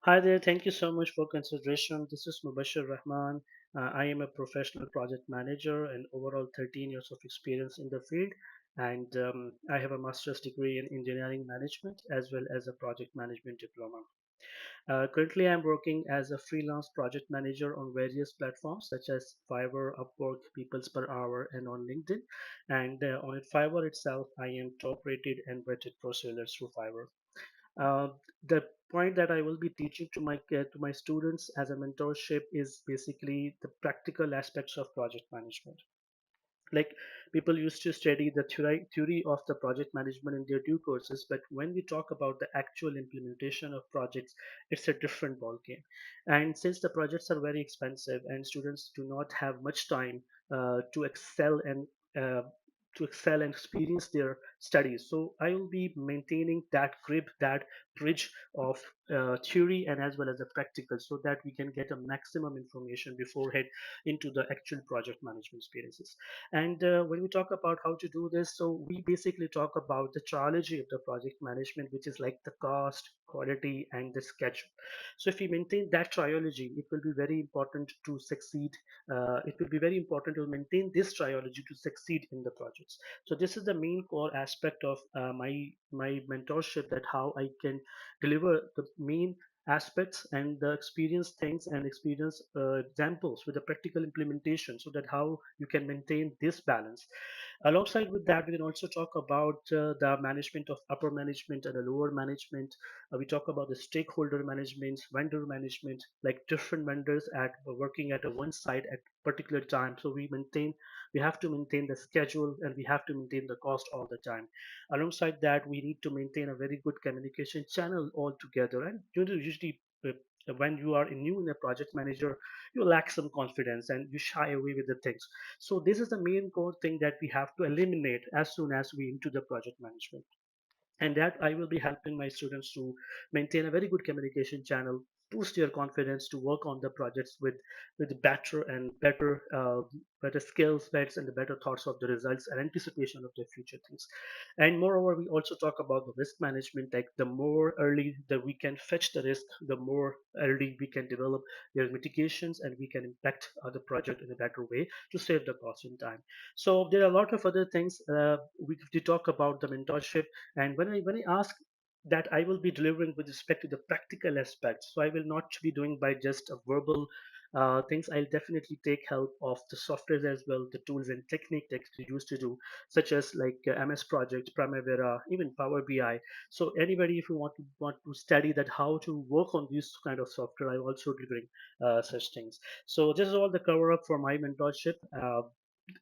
Hi there. Thank you so much for consideration. This is Mubashir Rahman. I am a professional project manager and overall 13 years of experience in the field. And I have a master's degree in engineering management as well as a project management diploma. Currently, I'm working as a freelance project manager on various platforms such as Fiverr, Upwork, Peoples Per Hour, and on LinkedIn. And on Fiverr itself, I am top rated and vetted pro sellers through Fiverr. Uh, the point that I will be teaching to my students as a mentorship is basically the practical aspects of project management. Like people used to study the theory of the project management in their due courses, but when we talk about the actual implementation of projects, it's a different ballgame. And since the projects are very expensive and students do not have much time to excel and uh, experience their studies, so I will be maintaining that grip, that bridge of theory and as well as the practical, so that we can get a maximum information beforehand into the actual project management experiences. And when we talk about how to do this, so we basically talk about the trilogy of the project management, which is like the cost, quality, and the schedule. So if we maintain that trilogy, it will be very important to succeed. It will be very important to maintain this trilogy to succeed in the projects. So this is the main core aspect of my mentorship, that how I can deliver the main aspects and the experience things and experience examples with the practical implementation, so that how you can maintain this balance. Alongside with that, we can also talk about the management of upper management and the lower management. We talk about the stakeholder management, vendor management, like different vendors at working at a one site at particular time. So we have to maintain the schedule and we have to maintain the cost all the time. Alongside that, we need to maintain a very good communication channel altogether. And usually, when you are new in a project manager, you lack some confidence and you shy away with the things. So this is the main core thing that we have to eliminate as soon as we into the project management, and that I will be helping my students to maintain a very good communication channel, boost their confidence to work on the projects with better and better skill sets and the better thoughts of the results and anticipation of the future things. And moreover, we also talk about the risk management. Like the more early that we can fetch the risk, the more early we can develop their mitigations and we can impact the project in a better way to save the cost in time. So there are a lot of other things. We talk about the mentorship, and when I ask that I will be delivering with respect to the practical aspects, so I will not be doing by just a verbal things. I'll definitely take help of the softwares as well, the tools and technique that we used to do, such as like MS Project, Primavera, even Power BI. So anybody, if you want to study that how to work on this kind of software, I'm also delivering such things. So this is all the cover up for my mentorship.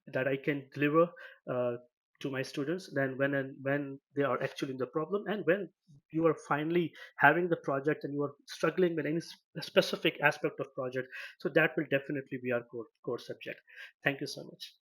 That I can deliver uh, to my students. Then when they are actually in the problem, and when you are finally having the project and you are struggling with any specific aspect of project, so that will definitely be our core subject. Thank you so much.